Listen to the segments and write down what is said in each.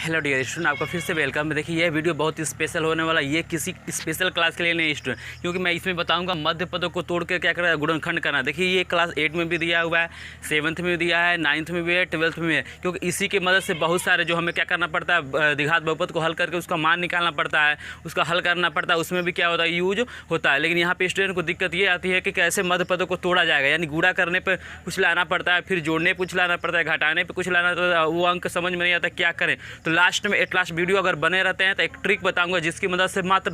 Hello dear student, आपका फिर से वेलकम। देखिए यह वीडियो बहुत ही स्पेशल होने वाला, ये किसी स्पेशल क्लास के लिए नहीं स्टूडेंट, क्योंकि मैं इसमें बताऊंगा मध्य पदों को तोड़ के क्या करना है, गुणनखंड करना। देखिए ये क्लास 8 में भी दिया हुआ है, 7th में भी दिया है, 9th में भी है, 12th में भी है, क्योंकि इसी की मदद से बहुत सारे जो हमें क्या करना पड़ता है, द्विघात बहुपद को हल करके उसका मान निकालना पड़ता है, उसका हल करना पड़ता है, उसमें भी क्या होता है, यूज होता है। लेकिन यहाँ पे स्टूडेंट को दिक्कत ये आती है कि कैसे मध्य पदों को तोड़ा जाएगा, यानी गुणा करने पर कुछ लाना पड़ता है, फिर जोड़ने पर कुछ लाना पड़ता है, घटाने पर कुछ लाना पड़ता है, वो अंक समझ में नहीं आता क्या करें। तो लास्ट में एट लास्ट वीडियो अगर बने रहते हैं तो एक ट्रिक बताऊंगा, जिसकी मदद से मात्र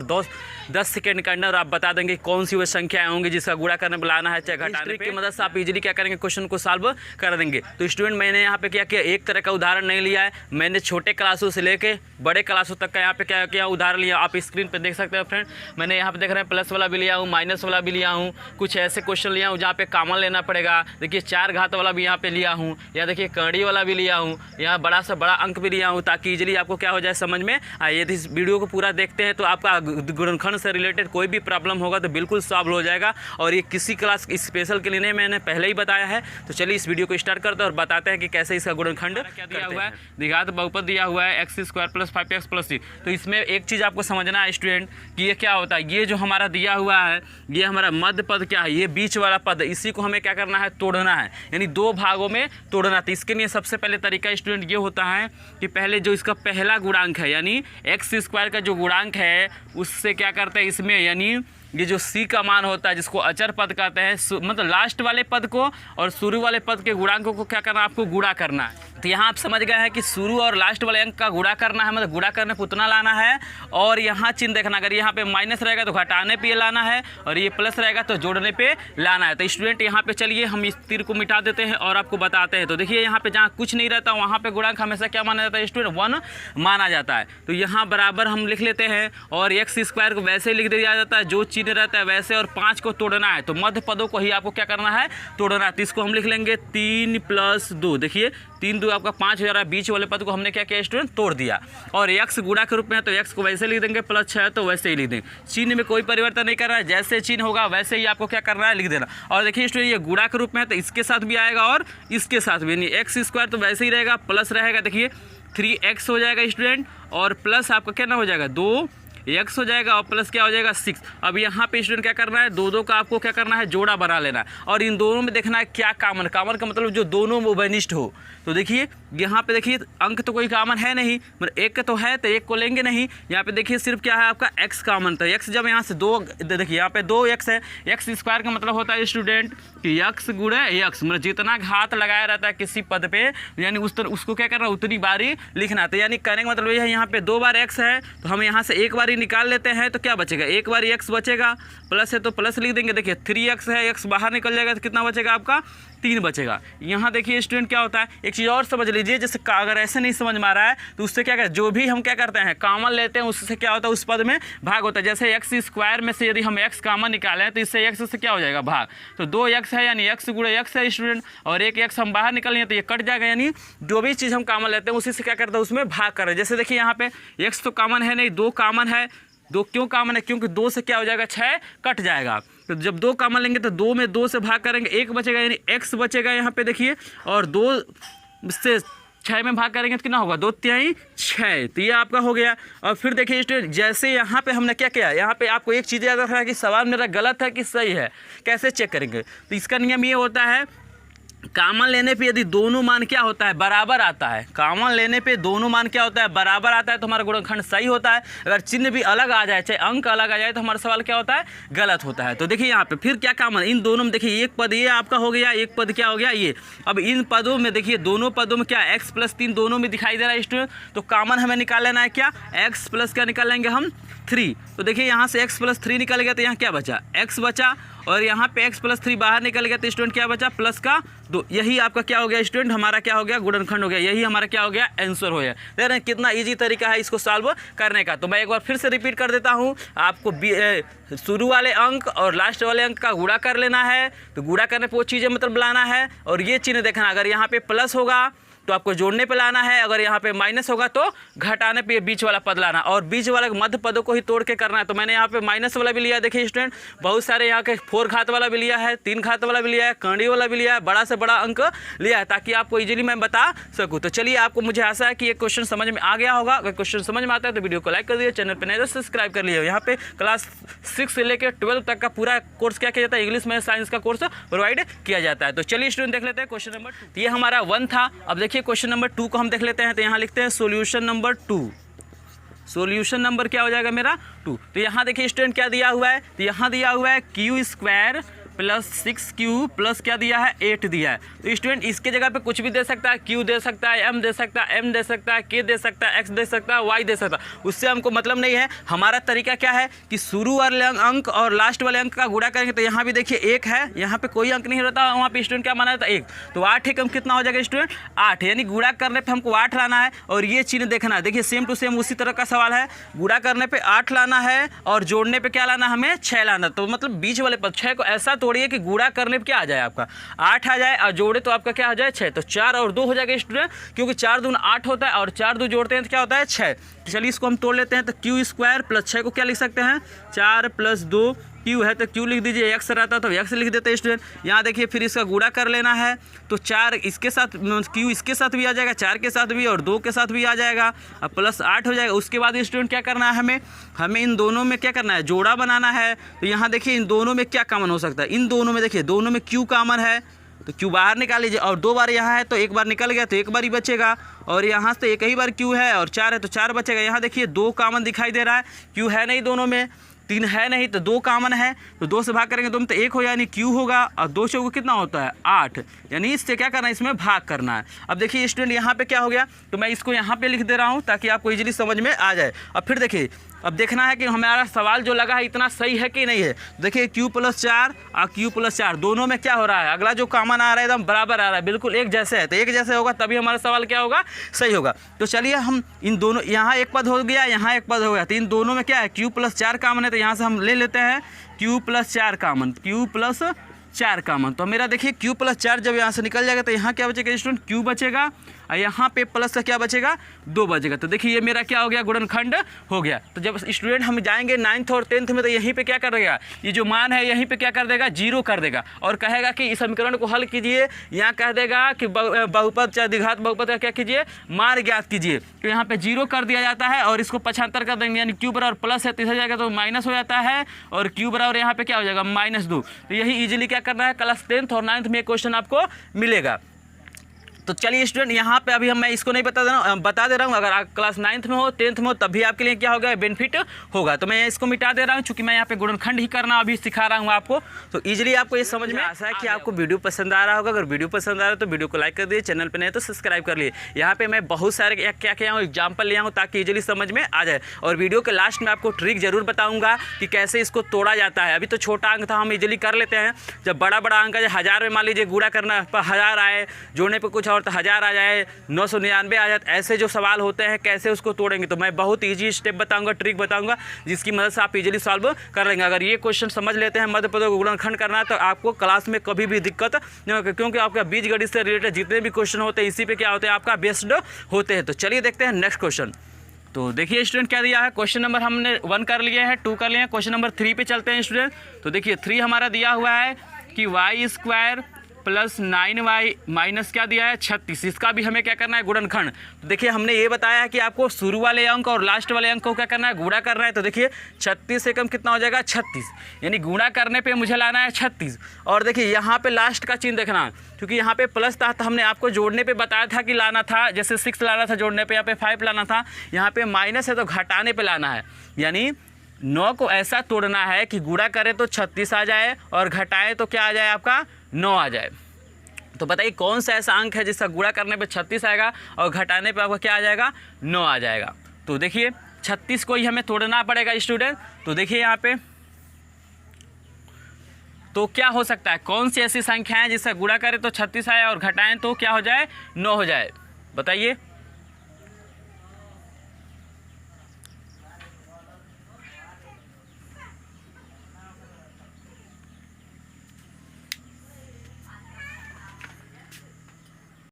10 सेकंड के अंदर आप बता देंगे कौन सी वो संख्याएं होंगी जिसका गुणा करने पर लाना है चाहे घटाने की मदद से आप इजीली क्या करेंगे, क्वेश्चन को सॉल्व कर देंगे। तो स्टूडेंट मैंने यहाँ पे क्या किया, एक तरह का उदाहरण नहीं लिया है, मैंने छोटे क्लासों से लेके बड़े क्लासों तक का यहाँ पे क्या किया उदाहरण लिया। आप स्क्रीन पर देख सकते हैं फ्रेंड, मैंने यहाँ पे देख रहे हैं प्लस वाला भी लिया हूँ, माइनस वाला भी लिया हूँ, कुछ ऐसे क्वेश्चन लिया हूँ जहाँ पे कॉमन लेना पड़ेगा। देखिए 4 घात वाला भी यहाँ पे लिया हूँ, या देखिए कड़ी वाला भी लिया हूँ, यहाँ बड़ा से बड़ा अंक भी लिया हूँ, ताकि इजीली आपको क्या हो जाए समझ में। यदि इस वीडियो को पूरा देखते हैं तो आपका गुणनखंड से रिलेटेड कोई भी प्रॉब्लम होगा तो बिल्कुल सॉल्व हो जाएगा। और ये किसी क्लास स्पेशल के लिए नहीं, मैंने पहले ही बताया है। तो चलिए इस वीडियो को स्टार्ट करते हैं और बताते हैं कि कैसे इसका गुणनखंड क्या दिया हुआ है। द्विघात बहुपद दिया हुआ है x² + 5x + 3। तो इसमें एक चीज़ आपको समझना है स्टूडेंट कि ये क्या होता है, ये जो हमारा दिया हुआ है ये हमारा मध्य पद क्या है, ये बीच वाला पद, इसी को हमें क्या करना है, तोड़ना है, यानी 2 भागों में तोड़ना। तो इसके लिए सबसे पहले तरीका स्टूडेंट ये होता है कि पहले जो इसका पहला गुणांक है, यानी x² का जो गुणांक है उससे क्या करते हैं इसमें, यानी ये जो c का मान होता है जिसको अचर पद कहते हैं, मतलब लास्ट वाले पद को और शुरू वाले पद के गुणांकों को क्या करना है, आपको गुणा करना है। तो यहाँ आप समझ गए हैं कि शुरू और लास्ट वाले अंक का गुणा करना है, मतलब गुणा करने पर उतना लाना है। और यहाँ चिन्ह देखना, अगर यहाँ पे माइनस रहेगा तो घटाने पे लाना है, और ये प्लस रहेगा तो जोड़ने पे लाना है। तो स्टूडेंट यहाँ पे चलिए हम इस तीर को मिटा देते हैं और आपको बताते हैं। तो देखिए यहाँ पे जहाँ कुछ नहीं रहता वहाँ पे गुणांक हमेशा क्या माना जाता है स्टूडेंट, 1 माना जाता है। तो यहाँ बराबर हम लिख लेते हैं, और x² को वैसे ही लिख दिया जाता है जो चिन्ह रहता है वैसे, और 5 को तोड़ना है तो मध्य पदों को ही आपको क्या करना है, तोड़ना है। तो इसको हम लिख लेंगे 3 + 2। देखिए 3 2 आपका 5 हो जा रहा है, बीच वाले पद को हमने क्या किया स्टूडेंट, तोड़ दिया। और x गुणा के रूप में है तो x को वैसे लिख देंगे, +6 तो वैसे ही लिख देंगे, चिन्ह में कोई परिवर्तन नहीं करना है, जैसे चिन्ह होगा वैसे ही आपको क्या करना है, लिख देना। और देखिए स्टूडेंट ये गुणा के रूप में है तो इसके साथ भी आएगा और इसके साथ भी, यानी x² तो वैसे ही रहेगा, प्लस रहेगा, देखिए 3x हो जाएगा स्टूडेंट, और प्लस आपका क्या ना हो जाएगा 2x हो जाएगा, और प्लस क्या हो जाएगा 6। अब यहाँ पे स्टूडेंट क्या करना है, 2 का आपको क्या करना है, जोड़ा बना लेना है, और इन दोनों में देखना है क्या कॉमन, कॉमन का मतलब जो दोनों में उभयनिष्ठ हो। तो देखिए यहाँ पे देखिए अंक तो कोई कॉमन है नहीं, मतलब 1 तो है तो 1 को लेंगे नहीं। यहाँ पे देखिए सिर्फ क्या है आपका x कॉमन, तो x जब यहाँ से 2, देखिए यहाँ पे 2x है, x² का मतलब होता है स्टूडेंट कि x गुणे x, मतलब जितना घात लगाया रहता है किसी पद पे, यानी उसको क्या करना, उतनी बारी लिखना। तो यानी कहने का मतलब ये है, यहाँ पे 2 बार x है तो हम यहाँ से 1 बारी निकाल लेते हैं तो क्या बचेगा, 1 बार x बचेगा, प्लस है तो प्लस लिख देंगे। देखिए 3x है, x बाहर निकल जाएगा तो कितना बचेगा आपका, 3 बचेगा। यहाँ देखिए स्टूडेंट क्या होता है, एक चीज़ और समझ लीजिए, जैसे अगर ऐसे नहीं समझ में आ रहा है तो उससे क्या जो भी हम क्या करते हैं कॉमन लेते हैं उससे क्या होता है, उस पद में भाग होता है। जैसे x² में से यदि हम x कॉमन निकालें तो इससे x से क्या हो जाएगा, भाग। तो 2x है यानी x गुणे x है स्टूडेंट, और एक x हम बाहर निकालेंगे तो ये कट जाएगा, यानी जो भी चीज़ हम कॉमन लेते हैं उसी से क्या करते हैं, उसमें भाग कर रहे हैं। जैसे देखिए यहाँ पे x तो कॉमन है नहीं, 2 कॉमन है। 2 क्यों कॉमन है, क्योंकि 2 से क्या हो जाएगा, 6 कट जाएगा। तो जब 2 कॉमन लेंगे तो 2 में 2 से भाग करेंगे, 1 बचेगा, यानी x बचेगा यहाँ पे देखिए, और 2 से 6 में भाग करेंगे तो कितना होगा, 2 तिहाई 6। तो ये आपका हो गया। और फिर देखिए स्टूडेंट जैसे यहाँ पे हमने क्या किया, यहाँ पे आपको एक चीज़ याद रखना है कि सवाल मेरा गलत है कि सही है, कैसे चेक करेंगे। तो इसका नियम ये होता है, कॉमन लेने पे यदि दोनों मान क्या होता है, बराबर आता है, कॉमन लेने पे दोनों मान क्या होता है, बराबर आता है, तो हमारा गुणनखंड सही होता है। अगर चिन्ह भी अलग आ जाए, चाहे अंक अलग आ जाए, तो हमारा सवाल क्या होता है, गलत होता है। तो देखिए यहाँ पे फिर क्या कॉमन, इन दोनों में देखिए एक पद ये आपका हो गया, एक पद क्या हो गया ये। अब इन पदों में देखिए दोनों पदों में क्या x + 3 दोनों में दिखाई दे रहा है स्टूडेंट, तो कॉमन हमें निकाल लेना है क्या, x प्लस क्या निकाल लेंगे हम, 3। तो देखिए यहाँ से x + 3 निकल गया तो यहाँ क्या बचा, x बचा, और यहाँ पे x + 3 बाहर निकल गया तो स्टूडेंट क्या बचा, प्लस का 2। यही आपका क्या हो गया स्टूडेंट, हमारा क्या हो गया, गुणनखंड हो गया, यही हमारा क्या हो गया, आंसर हो गया। देख रहे हैं कितना इजी तरीका है इसको सॉल्व करने का। तो मैं एक बार फिर से रिपीट कर देता हूँ, आपको शुरू वाले अंक और लास्ट वाले अंक का गुणा कर लेना है। तो गुणा करने पर वो चीज़ें मतलब लाना है, और ये चिन्ह देखना, अगर यहाँ पे प्लस होगा तो आपको जोड़ने पे लाना है, अगर यहाँ पे माइनस होगा तो घटाने पे बीच वाला पद लाना, और बीच वाला मध्य पदों को ही तोड़ के करना है। तो मैंने यहाँ पे माइनस वाला भी लिया, देखिए स्टूडेंट, बहुत सारे यहाँ के 4 घात वाला भी लिया है, 3 घात वाला भी लिया है, कड़ी वाला भी लिया है, बड़ा से बड़ा अंक लिया है, ताकि आपको इजीली मैं बता सकूँ। तो चलिए, आपको मुझे आशा है कि ये क्वेश्चन समझ में आ गया होगा। अगर क्वेश्चन समझ में आता है तो वीडियो को लाइक कर दिए, चैनल पर नहीं तो सब्सक्राइब कर लिए। यहाँ पे क्लास 6 से लेकर 12 तक का पूरा कोर्स क्या किया जाता है, इंग्लिश में साइंस का कोर्स प्रोवाइड किया जाता है। तो चलिए स्टूडेंट, देख लेते हैं क्वेश्चन नंबर 2। ये हमारा 1 था। अब देखिए क्वेश्चन नंबर 2 को हम देख लेते हैं। तो यहाँ लिखते हैं सॉल्यूशन नंबर 2। सॉल्यूशन नंबर क्या हो जाएगा मेरा 2। तो यहाँ देखिए स्टूडेंट क्या दिया हुआ है, तो यहाँ दिया हुआ है q² प्लस 6q प्लस क्या दिया है 8 दिया है। तो स्टूडेंट इसके जगह पे कुछ भी दे सकता है, q दे सकता है, m दे सकता है, m दे सकता है, k दे सकता है, x दे सकता है, y दे सकता है, उससे हमको मतलब नहीं है। हमारा तरीका क्या है कि शुरू वाले अंक और लास्ट वाले अंक का गुणा करेंगे। तो यहाँ भी देखिए 1 है, यहाँ पे कोई अंक नहीं रहता, वहाँ पे स्टूडेंट क्या माना था 1, तो 8 एकम कितना हो जाएगा स्टूडेंट 8, यानी गुणा करने पर हमको 8 लाना है और ये चिन्ह देखना है। देखिए सेम टू सेम उसी तरह का सवाल है, गुणा करने पर 8 लाना है और जोड़ने पर क्या लाना, हमें 6 लाना। तो मतलब बीच वाले पद 6 को ऐसा तोड़िए कि गुणा करने पे क्या आ जाए आपका 8 आ जाए और जोड़े तो आपका क्या आ जाए 6। तो 4 और 2 हो जाएगा स्टूडेंट, क्योंकि 4 दूनी 8 होता है और 4 2 जोड़ते हैं तो क्या होता है 6। तो चलिए इसको हम तोड़ लेते हैं। तो q² प्लस 6 को क्या लिख सकते हैं 4 प्लस 2 q है तो q लिख दीजिए, x रहता तो x लिख देते हैं स्टूडेंट। यहाँ देखिए फिर इसका गुणा कर लेना है, तो 4 इसके साथ q इसके साथ भी आ जाएगा, 4 के साथ भी और 2 के साथ भी आ जाएगा, अब प्लस 8 हो जाएगा। उसके बाद स्टूडेंट क्या करना है, हमें इन दोनों में क्या करना है, जोड़ा बनाना है। तो यहाँ देखिए इन दोनों में क्या कॉमन हो सकता है, इन दोनों में देखिए दोनों में q कॉमन है, तो q बाहर निकाल लीजिए, और 2 बार यहाँ है तो 1 बार निकल गया तो 1 बार ही बचेगा, और यहाँ से एक ही बार q है और 4 है तो 4 बचेगा। यहाँ देखिए 2 कॉमन दिखाई दे रहा है, q है नहीं दोनों में, 3 है नहीं तो 2 कॉमन है, तो 2 से भाग करेंगे तो 1 हो, यानी q होगा, और 2 से कितना होता है 8, यानी इससे क्या करना है, इसमें भाग करना है। अब देखिए स्टूडेंट यहाँ पे क्या हो गया, तो मैं इसको यहाँ पे लिख दे रहा हूँ ताकि आपको इजीली समझ में आ जाए। अब फिर देखिए, अब देखना है कि हमारा सवाल जो लगा है इतना सही है कि नहीं है। देखिए q + 4 और q + 4 दोनों में क्या हो रहा है, अगला जो कॉमन आ रहा है एकदम बराबर आ रहा है, बिल्कुल एक जैसे है, तो एक जैसे होगा तभी हमारा सवाल क्या होगा, सही होगा। तो चलिए हम इन दोनों, यहाँ एक पद हो गया, यहाँ एक पद हो गया, तो इन दोनों में क्या है q + 4 कॉमन है, तो यहाँ से हम ले लेते हैं q + 4 कॉमन, q + 4 कॉमन। तो मेरा देखिए q + 4 जब यहाँ से निकल जाएगा तो यहाँ क्या बचेगा स्टूडेंट, q बचेगा, और यहाँ पे प्लस का क्या बचेगा 2 बचेगा। तो देखिए ये मेरा क्या हो गया, गुणनखंड हो गया। तो जब स्टूडेंट हम जाएंगे 9th और 10th में, तो यहीं पे क्या कर देगा, ये जो मान है यहीं पे क्या कर देगा 0 कर देगा, और कहेगा कि इस समीकरण को हल कीजिए। यहाँ कह देगा कि बहुपद चाहे द्विघात बहुपद का क्या कीजिए, मान ज्ञात कीजिए। तो यहाँ पे 0 कर दिया जाता है और इसको 75 कर देंगे, यानी q बराबर प्लस है तो इधर जाएगा तो माइनस हो जाता है, और q बराबर यहाँ पे क्या हो जाएगा -2। तो यही इजीली क्या करना है, क्लास 10th और 9th में क्वेश्चन आपको मिलेगा। तो चलिए स्टूडेंट, यहाँ पे अभी मैं इसको नहीं बता दे रहा हूँ, अगर आप क्लास 9th में हो 10th में हो तब भी आपके लिए क्या होगा, बेनिफिट होगा। तो मैं इसको मिटा दे रहा हूँ, चूँकि मैं यहाँ पे गुणनखंड ही करना अभी सिखा रहा हूँ आपको, तो इजीली आपको ये समझ में आशा है कि आपको वीडियो पसंद आ रहा होगा। अगर वीडियो पसंद आ रहा है तो वीडियो को लाइक कर दिए, चैनल पर नहीं तो सब्सक्राइब कर लिए। यहाँ पे मैं बहुत सारे क्या क्या एग्जाम्पल लिया हूँ ताकि इजीली समझ में आ जाए, और वीडियो के लास्ट में आपको ट्रिक जरूर बताऊँगा कि कैसे इसको तोड़ा जाता है। अभी तो छोटा अंक था, हम इजीली कर लेते हैं, जब बड़ा अंक है 1000 में मान लीजिए गुणा करना पर 1000 आए, जोड़ने पर कुछ और तो 1000 आ जाए, 999 आ जाए, ऐसे जो सवाल होते हैं कैसे उसको तोड़ेंगे, तो मैं बहुत इजी स्टेप बताऊंगा, ट्रिक बताऊंगा, जिसकी मदद से आप इजीली सॉल्व कर लेंगे। अगर ये क्वेश्चन समझ लेते हैं मध्य पदों को गुणनखंड करना है, तो आपको क्लास में कभी भी दिक्कत नहीं होगी, क्योंकि आपका बीजगणित से रिलेटेड जितने भी क्वेश्चन होते हैं इसी पे क्या होते हैं, आपका बेस्ड होते हैं। तो चलिए देखते हैं नेक्स्ट क्वेश्चन। तो देखिए स्टूडेंट क्या दिया है, क्वेश्चन नंबर हमने 1 कर लिया है, 2 कर लिया है, क्वेश्चन नंबर 3 पे चलते हैं स्टूडेंट। तो देखिए 3 हमारा दिया हुआ है कि y² प्लस 9y माइनस क्या दिया है 36, इसका भी हमें क्या करना है, गुणनखंड। तो देखिए हमने ये बताया है कि आपको शुरू वाले अंक और लास्ट वाले अंक को क्या करना है, गुणा करना है। तो देखिए 36 से कम कितना हो जाएगा 36, यानी गुणा करने पे मुझे लाना है 36। और देखिए यहाँ पे लास्ट का चिन्ह देखना, क्योंकि यहाँ पे प्लस था तो हमने आपको जोड़ने पे बताया था कि लाना था, जैसे 6 लाना था जोड़ने पे, यहाँ पे 5 लाना था, यहाँ पे माइनस है तो घटाने पे लाना है, यानी 9 को ऐसा तोड़ना है कि गुणा करें तो 36 आ जाए और घटाएं तो क्या आ जाए, आपका 9 आ जाए। तो बताइए कौन सा ऐसा अंक है जिसका गुणा करने पे 36 आएगा और घटाने पे आपका क्या आ जाएगा, 9 आ जाएगा। तो देखिए 36 को ही हमें तोड़ना पड़ेगा स्टूडेंट। तो देखिए यहाँ पे तो क्या हो सकता है, कौन सी ऐसी संख्या है जिसका गुणा करें तो 36 आए और घटाएं तो क्या हो जाए, 9 हो जाए, बताइए।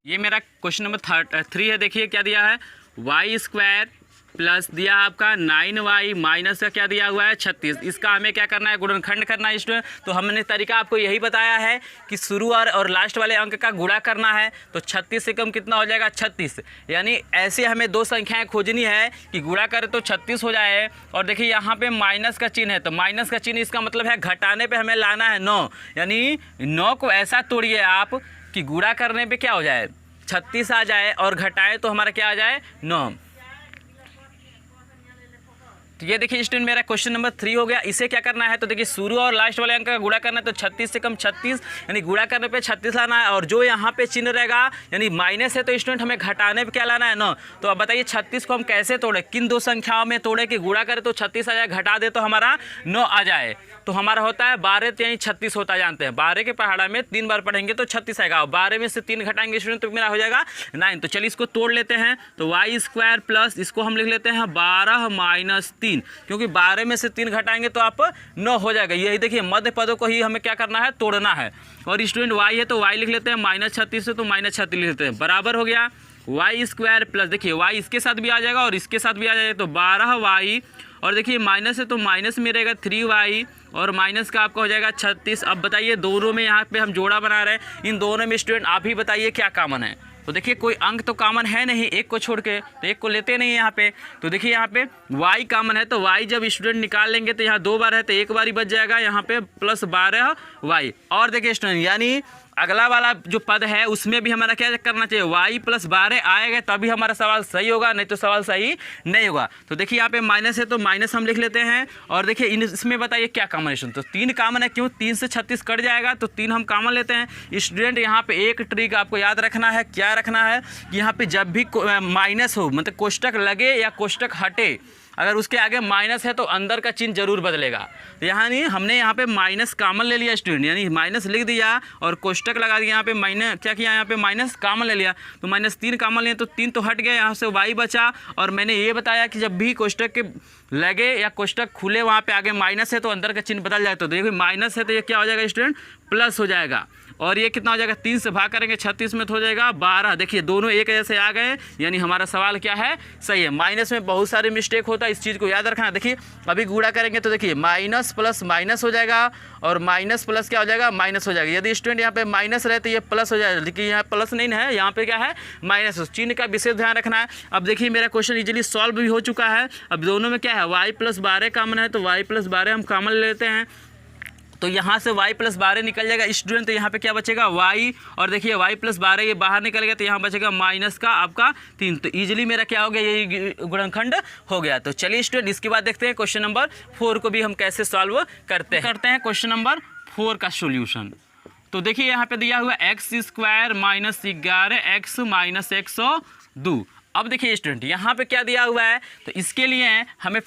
ये मेरा क्वेश्चन नंबर 3 है। देखिए क्या दिया है, वाई स्क्वायर प्लस दिया आपका 9y माइनस का क्या दिया हुआ है 36। इसका हमें क्या करना है, गुणनखंड करना है स्टूडेंट। तो हमने तरीका आपको यही बताया है कि शुरू और लास्ट वाले अंक का गुणा करना है। तो 36 से कम कितना हो जाएगा 36, यानी ऐसे हमें दो संख्याएं खोजनी है कि गुणा करें तो 36 हो जाए। और देखिए यहाँ पे माइनस का चिन्ह है, तो माइनस का चिन्ह इसका मतलब है घटाने पर हमें लाना है 9, यानी 9 को ऐसा तोड़िए आप कि गुणा करने पर क्या हो जाए 36 आ जाए और घटाए तो हमारा क्या आ जाए 9। तो ये देखिए स्टूडेंट मेरा क्वेश्चन नंबर 3 हो गया। इसे क्या करना है, तो देखिए शुरू और लास्ट वाले अंक का गुणा करना है। तो 36 से कम 36, यानी गुणा करने पे 36 लाना है। और जो यहाँ पे चिन्ह रहेगा यानी माइनस है, तो स्टूडेंट हमें घटाने पे क्या लाना है 9। तो अब बताइए 36 को हम कैसे तोड़े, किन दो संख्याओं में तोड़े कि गुणा करें तो 36 आ जाए, घटा दे तो हमारा 9 आ जाए। तो हमारा होता है 12 यानी 36 होता है, जानते हैं 12 के पहाड़ा में 3 बार पढ़ेंगे तो 36 आएगा। और 12 में से 3 घटाएंगे स्टूडेंट तो मेरा हो जाएगा 9। तो चलिए इसको तोड़ लेते हैं। तो वाई स्क्वायर प्लस इसको हम लिख लेते हैं 12 माइनस 3, क्योंकि 12 में से 3 घटाएंगे तो आप 9 हो जाएगा। यही देखिए मध्य पदों को ही हमें क्या करना है, तोड़ना है। और स्टूडेंट वाई है तो वाई लिख लेते हैं माइनस 36 से, तो माइनस 36 लिख लेते हैं, बराबर हो गया वाई स्क्वायर प्लस देखिए वाई इसके साथ भी आ जाएगा और इसके साथ भी आ जाएगा, तो 12y। और देखिए माइनस है तो माइनस में रहेगा 3y और माइनस का आपका हो जाएगा 36। अब बताइए दोनों में यहाँ पे हम जोड़ा बना रहे हैं, इन दोनों में स्टूडेंट आप ही बताइए क्या कॉमन है। तो देखिए कोई अंक तो कॉमन है नहीं, एक को छोड़ के, तो एक को लेते नहीं यहाँ पे। तो देखिए यहाँ पे y कॉमन है, तो y जब स्टूडेंट निकाल लेंगे तो यहाँ 2 बार है तो एक बार ही बच जाएगा यहाँ पे प्लस 12y। और देखिए स्टूडेंट यानी अगला वाला जो पद है उसमें भी हमारा क्या करना चाहिए, y प्लस 12 आएगा तभी हमारा सवाल सही होगा, नहीं तो सवाल सही नहीं होगा। तो देखिए यहाँ पे माइनस है तो माइनस हम लिख लेते हैं। और देखिए इसमें बताइए क्या कॉम्बिनेशन, तो 3 कॉमन है, क्यों 3 से 36 कट जाएगा तो 3 हम कॉमन लेते हैं। स्टूडेंट यहाँ पे एक ट्रिक आपको याद रखना है, क्या रखना है कि यहाँ पे जब भी माइनस हो, मतलब कोष्टक लगे या कोष्टक हटे, अगर उसके आगे माइनस है तो अंदर का चिन्ह जरूर बदलेगा। तो यहाँ नहीं, हमने यहाँ पे माइनस कॉमन ले लिया स्टूडेंट, यानी माइनस लिख दिया और कोष्टक लगा दिया। यहाँ पे माइनस क्या किया, यहाँ पे माइनस कॉमन ले लिया, तो -3 कॉमन लिए तो 3 तो हट गया, यहाँ से y बचा। और मैंने ये बताया कि जब भी कोष्टक के लगे या कोष्टक खुले वहाँ पे आगे माइनस है तो अंदर का चिन्ह बदल जाए। तो देखिए माइनस है तो ये क्या हो जाएगा स्टूडेंट, प्लस हो जाएगा। और ये कितना हो जाएगा, 3 से भाग करेंगे 36 में तो हो जाएगा 12। देखिए दोनों एक जैसे आ गए, यानी हमारा सवाल क्या है, सही है। माइनस में बहुत सारे मिस्टेक होता है, इस चीज़ को याद रखना। देखिए अभी गुणा करेंगे तो देखिए माइनस प्लस माइनस हो जाएगा और माइनस प्लस क्या हो जाएगा, माइनस हो जाएगा। यदि स्टूडेंट यहाँ पे माइनस रहे तो ये प्लस हो जाएगा, लेकिन यहाँ प्लस नहीं है, यहाँ पे क्या है माइनस। चिन्ह का विशेष ध्यान रखना है। अब देखिए मेरा क्वेश्चन इजीली सॉल्व भी हो चुका है। अब दोनों में क्या है, y प्लस 12 कॉमन है, तो y प्लस 12 हम कॉमन लेते हैं। तो यहाँ से y प्लस 12 निकल जाएगा स्टूडेंट, तो यहाँ पे क्या बचेगा y। और देखिए y प्लस 12 ये बाहर निकल गया तो यहाँ बचेगा माइनस का आपका 3। तो इजीली मेरा क्या हो गया, ये गुणनखंड हो गया। तो चलिए स्टूडेंट इसके बाद देखते हैं क्वेश्चन नंबर 4 को भी हम कैसे सॉल्व करते हैं क्वेश्चन नंबर 4 का सोल्यूशन। तो देखिए यहाँ पे दिया हुआ x square minus 11x minus 102। अब देखिए स्टूडेंट यहाँ पे क्या दिया हुआ है, तो इसके लिए हमें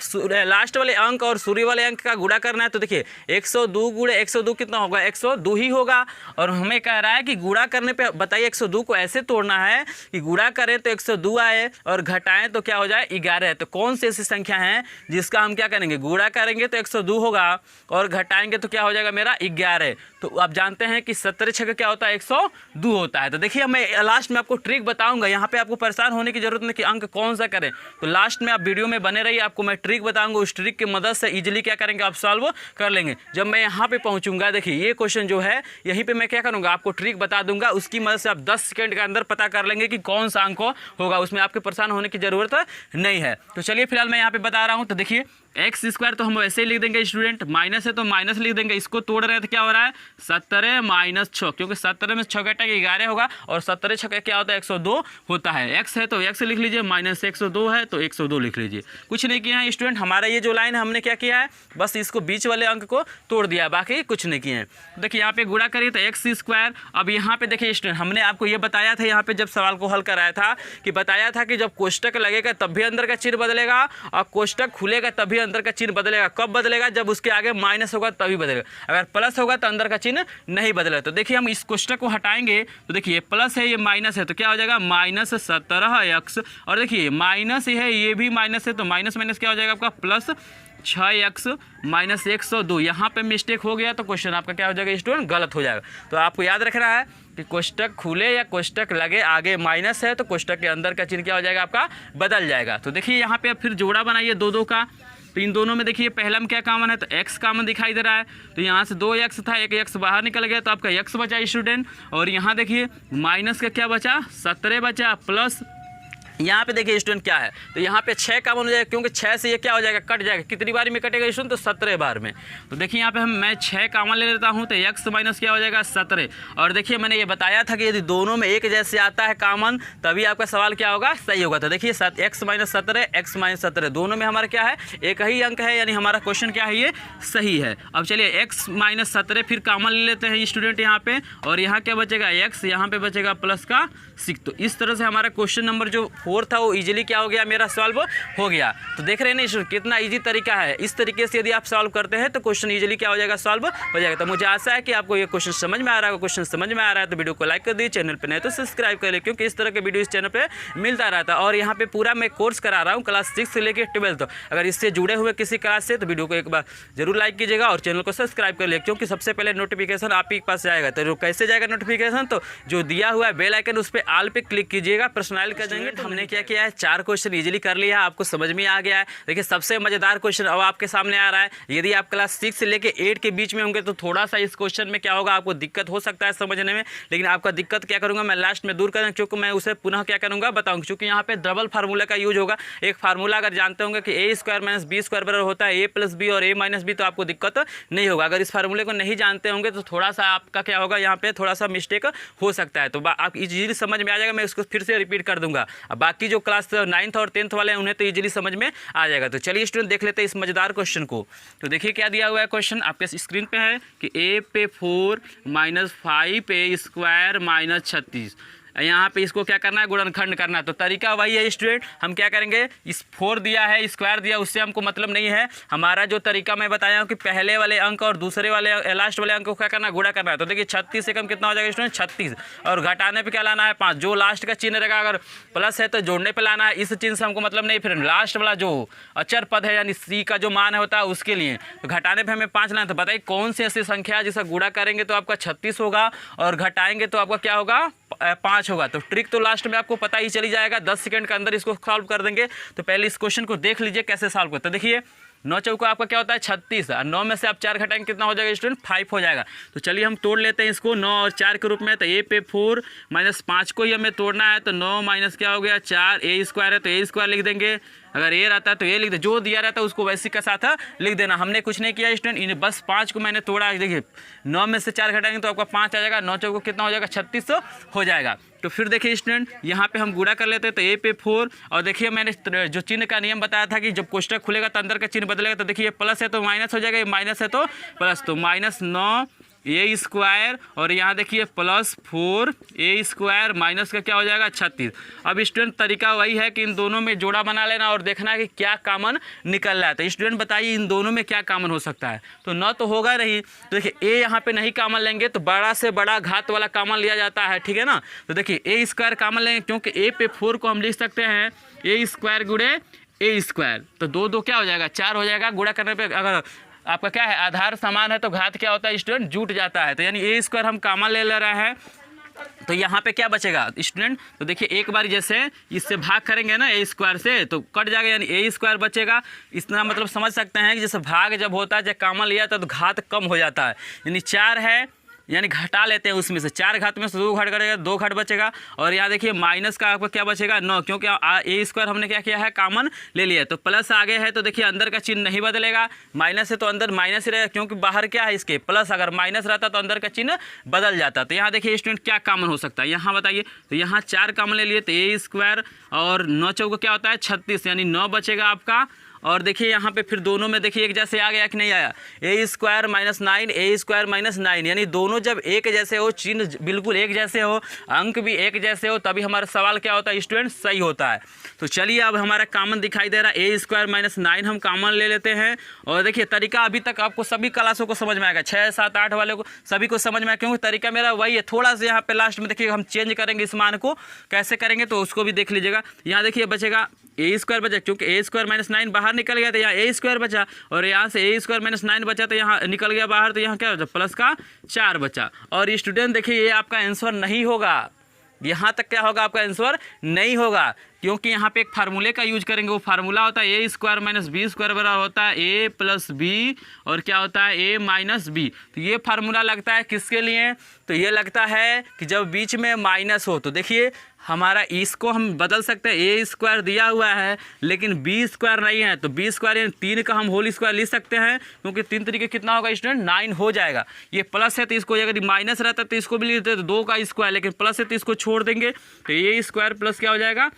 लास्ट वाले अंक और शुरू वाले अंक का गुणा करना है। तो देखिए 102 गुणे 102 कितना होगा, 102 ही होगा। और हमें कह रहा है कि गुणा करने पे बताइए 102 को ऐसे तोड़ना है कि गुणा करें तो 102 आए और घटाएं तो क्या हो जाए 11 है। तो कौन सी ऐसी संख्या है जिसका हम क्या करेंगे, गुणा करेंगे तो 102 होगा और घटाएंगे तो क्या हो जाएगा मेरा 11। तो आप जानते हैं कि 17 छक्के क्या होता है 102 होता है। तो देखिए मैं लास्ट में आपको ट्रिक बताऊंगा, यहाँ पे आपको परेशान होने की जरूरत नहीं कि अंक कौन सा करें। तो लास्ट में आप वीडियो में बने रहिए, आपको मैं ट्रिक बताऊंगा, उस ट्रिक की मदद से इजीली क्या करेंगे आप सॉल्व कर लेंगे। जब मैं यहाँ पे पहुँचूंगा, देखिए ये क्वेश्चन जो है यहीं पे मैं क्या करूँगा, आपको ट्रिक बता दूंगा, उसकी मदद से आप 10 सेकंड के अंदर पता कर लेंगे कि कौन सा अंक होगा, उसमें आपके परेशान होने की जरूरत नहीं है। तो चलिए फिलहाल मैं यहाँ पे बता रहा हूँ। तो देखिए एक्स स्क्वायर तो हम वैसे ही लिख देंगे स्टूडेंट, माइनस है तो माइनस लिख देंगे। इसको तोड़ रहे हैं तो क्या हो रहा है 17 माइनस 6, क्योंकि 17 में 6 घटा के 11 होगा और 17 6 क्या होता है 102 होता है। एक्स है तो एक्स लिख लीजिए, माइनस 102 है तो 102 लिख लीजिए। कुछ नहीं किया है स्टूडेंट, हमारा ये जो लाइन है हमने क्या किया है, बस इसको बीच वाले अंक को तोड़ दिया, बाकी कुछ नहीं किए हैं। देखिए यहाँ पे गुणा करिए तो एक्स स्क्वायर। अब यहाँ पे देखिए स्टूडेंट हमने आपको ये बताया था, यहाँ पे जब सवाल को हल कराया था कि बताया था कि जब कोष्टक लगेगा तब भी अंदर का चिन्ह बदलेगा और कोष्टक खुलेगा तब भी अंदर का चिन्ह बदलेगा। कब बदलेगा, जब उसके आगे माइनस होगा तभी बदलेगा, अगर प्लस होगा तो अंदर का चिन्ह नहीं बदलेगा। तो देखिए हम इस कोष्टक को हटाएंगे तो देखिए प्लस है ये माइनस है तो क्या हो जाएगा माइनस 17x। और देखिए माइनस है ये भी माइनस है तो माइनस माइनस क्या हो जाएगा आपका प्लस 6x माइनस 102। यहाँ पे मिस्टेक हो गया तो क्वेश्चन आपका क्या हो जाएगा स्टूडेंट, गलत हो जाएगा। तो आपको याद रखना है कि कोष्टक खुले या कोष्टक लगे, आगे माइनस है तो कोष्टक के अंदर का चिन्ह क्या हो जाएगा आपका बदल जाएगा। तो देखिए यहाँ पे अब फिर जोड़ा बनाइए दो दो का, तो इन दोनों में देखिए पहला में क्या कॉमन है, तो x कॉमन दिखाई दे रहा है, तो यहाँ से 2x था, एक x बाहर निकल गया तो आपका x बचा स्टूडेंट। और यहाँ देखिए माइनस का क्या बचा, 17 बचा, प्लस यहाँ पे देखिए स्टूडेंट क्या है, तो यहाँ पे 6 कॉमन हो जाएगा, क्योंकि 6 से ये क्या हो जाएगा, कट जाएगा। कितनी बार में कटेगा स्टूडेंट, तो 17 बार में। तो देखिए यहाँ पे मैं 6 कॉमन ले लेता हूँ, तो x माइनस क्या हो जाएगा 17। और देखिए मैंने ये बताया था कि यदि दोनों में एक जैसे आता है कॉमन तभी आपका सवाल क्या होगा, सही होगा। तो देखिए x माइनस 17, x माइनस 17 दोनों में हमारा क्या है, एक ही अंक है, यानी हमारा क्वेश्चन क्या है, ये सही है। अब चलिए x माइनस 17 फिर कॉमन ले लेते हैं स्टूडेंट यहाँ पे, और यहाँ क्या बचेगा x, यहाँ पे बचेगा प्लस का 6। तो इस तरह से हमारा क्वेश्चन नंबर जो 4 था वो इजीली क्या हो गया, मेरा सॉल्व हो गया। तो देख रहे हैं ना स्टूडेंट कितना इजी तरीका है। इस तरीके से यदि आप सॉल्व करते हैं तो क्वेश्चन इजीली क्या हो जाएगा, सॉल्व हो जाएगा। तो मुझे आशा है कि आपको ये क्वेश्चन समझ में आ रहा है। क्वेश्चन समझ में आ रहा है तो वीडियो को लाइक कर दीजिए, चैनल पर नहीं तो सब्सक्राइब कर ले, क्योंकि इस तरह के वीडियो इस चैनल पर मिलता रहता है। और यहाँ पे पूरा मैं कोर्स करा रहा हूँ क्लास 6 से लेकर 12। अगर इससे जुड़े हुए किसी क्लास से तो वीडियो को एक बार जरूर लाइक कीजिएगा और चैनल को सब्सक्राइब कर ले, क्योंकि सबसे पहले नोटिफिकेशन आप ही के पास जाएगा। तो कैसे जाएगा नोटिफिकेशन, तो जो दिया हुआ है बेल आइकन उस पर ऑल पे क्लिक कीजिएगा, पर्सनलाइज कर देंगे। तो हमने क्या किया है, 4 क्वेश्चन इजीली कर लिया, आपको समझ में आ गया है। देखिए सबसे मजेदार क्वेश्चन अब आपके सामने आ रहा है। यदि आप क्लास 6 से लेके 8 के बीच में होंगे तो थोड़ा सा इस क्वेश्चन में क्या होगा, आपको दिक्कत हो सकता है समझने में, लेकिन आपका दिक्कत क्या करूंगा मैं लास्ट में दूर करूंगा, क्योंकि मैं उसे पुनः क्या करूंगा बताऊंगा। क्योंकि यहाँ पे डबल फार्मूला का यूज होगा। एक फार्मूला अगर जानते होंगे कि a square minus B square बराबर होता है a प्लस बी और a माइनस बी, तो आपको दिक्कत नहीं होगा। अगर इस फार्मूले को नहीं जानते होंगे तो थोड़ा सा आपका क्या होगा, यहाँ पे थोड़ा सा मिस्टेक हो सकता है। तो आप इजीली समझ में आ जाएगा, मैं उसको फिर से रिपीट कर दूंगा। अब बाकी जो क्लास 9th और 10th वाले हैं उन्हें तो इजीली समझ में आ जाएगा। तो चलिए स्टूडेंट देख लेते हैं इस मजेदार क्वेश्चन को। तो देखिए क्या दिया हुआ है क्वेश्चन आपके स्क्रीन पे है कि a पे 4 माइनस 5 a स्क्वायर माइनस 36, यहाँ पे इसको क्या करना है, गुणनखंड करना है। तो तरीका वही है स्टूडेंट, हम क्या करेंगे, इस 4 दिया है स्क्वायर दिया, उससे हमको मतलब नहीं है। हमारा जो तरीका मैं बताया हूँ कि पहले वाले अंक और दूसरे वाले लास्ट वाले अंक को क्या करना, गुणा करना है। तो देखिए 36 से कम कितना हो जाएगा स्टूडेंट, 36, और घटाने पे क्या लाना है 5। जो लास्ट का चिन्ह रहेगा अगर प्लस है तो जोड़ने पे लाना है, इस चिन्ह से हमको मतलब नहीं। फिर लास्ट वाला जो अचर पद है यानी सी का जो मान होता है उसके लिए तो घटाने पर हमें 5 लाना है। तो बताइए कौन सी ऐसी संख्या है जिसका गुणा करेंगे तो आपका 36 होगा और घटाएंगे तो आपका क्या होगा, 5 होगा। तो ट्रिक तो लास्ट में आपको पता ही चली जाएगा, 10 सेकंड के अंदर इसको सॉल्व कर देंगे। तो पहले इस क्वेश्चन को देख लीजिए कैसे सॉल्व करते हैं। देखिए 9 चौका आपका क्या होता है 36, और 9 में से आप 4 घटाएंगे कितना हो जाएगा स्टूडेंट, 5 हो जाएगा। तो चलिए हम तोड़ लेते हैं इसको 9 और 4 के रूप में। तो a पे 4 माइनस 5 को ही हमें तोड़ना है, तो 9 माइनस क्या हो गया 4, a स्क्वायर है तो a स्क्वायर लिख देंगे। अगर ए रहता है तो ये लिख दे, जो दिया रहता है उसको वैसे का साथ लिख देना। हमने कुछ नहीं किया स्टूडेंट, इन्हें बस 5 को मैंने तोड़ा। देखिए 9 में से 4 घटाएंगे तो आपका 5 आ जाएगा, 9 चौको कितना हो जाएगा 36 हो जाएगा। तो फिर देखिए स्टूडेंट यहाँ पे हम गुणा कर लेते हैं। तो ए पे 4, और देखिए मैंने जो चिन्ह का नियम बताया था कि जब कोष्टक खुलेगा तो अंदर का चिन्ह बदलेगा। तो देखिए प्लस है तो माइनस हो जाएगा, ये माइनस है तो प्लस, तो माइनस 9 ए स्क्वायर, और यहाँ देखिए प्लस 4 ए स्क्वायर माइनस का क्या हो जाएगा 36। अब स्टूडेंट तरीका वही है कि इन दोनों में जोड़ा बना लेना और देखना है कि क्या कॉमन निकल रहा है। तो स्टूडेंट बताइए इन दोनों में क्या कॉमन हो सकता है, तो 9 तो होगा नहीं। तो देखिए ए यहाँ पे नहीं कॉमन लेंगे तो बड़ा से बड़ा घात वाला कॉमन लिया जाता है, ठीक है ना। तो देखिए ए स्क्वायर कॉमन लेंगे, क्योंकि ए पे 4 को हम लिख सकते हैं ए स्क्वायर गुणे ए स्क्वायर, तो 2 क्या हो जाएगा 4 हो जाएगा। गुणा करने पर अगर आपका क्या है आधार समान है तो घात क्या होता है स्टूडेंट, जुट जाता है। तो यानी ए स्क्वायर हम कॉमन ले रहे हैं, तो यहाँ पे क्या बचेगा स्टूडेंट, तो देखिए एक बार जैसे इससे भाग करेंगे ना ए स्क्वायर से तो कट जाएगा, यानी ए स्क्वायर बचेगा। इतना मतलब समझ सकते हैं कि जैसे भाग जब होता है जब कॉमन लिया था तो घात कम हो जाता है। यानी 4 है, यानी घटा लेते हैं उसमें से 4 घात में से 2 घट करेगा, 2 घट बचेगा। और यहाँ देखिए माइनस का आपका क्या बचेगा 9, क्योंकि ए स्क्वायर हमने क्या किया है कॉमन ले लिया। तो प्लस आगे है तो देखिए अंदर का चिन्ह नहीं बदलेगा, माइनस है तो अंदर माइनस ही रहेगा, क्योंकि बाहर क्या है इसके प्लस, अगर माइनस रहता तो अंदर का चिन्ह बदल जाता। तो यहाँ देखिए स्टूडेंट क्या कॉमन हो सकता है, यहाँ बताइए। तो यहाँ 4 कॉमन ले लिए तो ए स्क्वायर, और 9 चौको क्या होता है 36, यानी 9 बचेगा आपका। और देखिए यहाँ पे फिर दोनों में देखिए एक जैसे आ गया कि नहीं आया, ए स्क्वायर माइनस 9 ए स्क्वायर माइनस 9, यानी दोनों जब एक जैसे हो, चिन्ह बिल्कुल एक जैसे हो, अंक भी एक जैसे हो, तभी हमारा सवाल क्या होता है स्टूडेंट सही होता है। तो चलिए अब हमारा कॉमन दिखाई दे रहा है ए स्क्वायर माइनस 9 हम कॉमन ले लेते हैं। और देखिए तरीका अभी तक आपको सभी क्लासों को समझ में आएगा, 6, 7, 8 वाले को सभी को समझ में आएगा, क्योंकि तरीका मेरा वही है। थोड़ा सा यहाँ पे लास्ट में देखिए हम चेंज करेंगे इस मान को, कैसे करेंगे तो उसको भी देख लीजिएगा। यहाँ देखिए बचेगा ए स्क्वायर बचा, क्योंकि ए स्क्वायर माइनस 9 बाहर निकल गया तो यहाँ ए स्क्वायर बचा, और यहाँ से ए स्क्वायर माइनस 9 बचा तो यहाँ निकल गया बाहर, तो यहाँ क्या बचा प्लस का 4 बचा। और स्टूडेंट देखिए ये आपका आंसर नहीं होगा, यहाँ तक क्या होगा आपका आंसर नहीं होगा, क्योंकि यहाँ पे एक फार्मूले का यूज करेंगे। वो फार्मूला होता है ए स्क्वायर माइनस बी स्क्वायर बराबर होता है ए प्लस बी, और क्या होता है ए माइनस बी। तो ये फार्मूला लगता है किसके लिए, तो ये लगता है कि जब बीच में माइनस हो। तो देखिए हमारा इसको हम बदल सकते हैं, ए स्क्वायर दिया हुआ है लेकिन बी स्क्वायर नहीं है, तो बी स्क्वायर यानी 3 का हम होल स्क्वायर लिख सकते हैं, क्योंकि 3 तरीके कितना होगा स्टूडेंट 9 हो जाएगा। ये प्लस है तो इसको, अगर माइनस रहता तो इसको भी लिख देते 2 का स्क्वायर, लेकिन प्लस है तो इसको छोड़ देंगे, तो ए स्क्वायर प्लस क्या हो जाएगा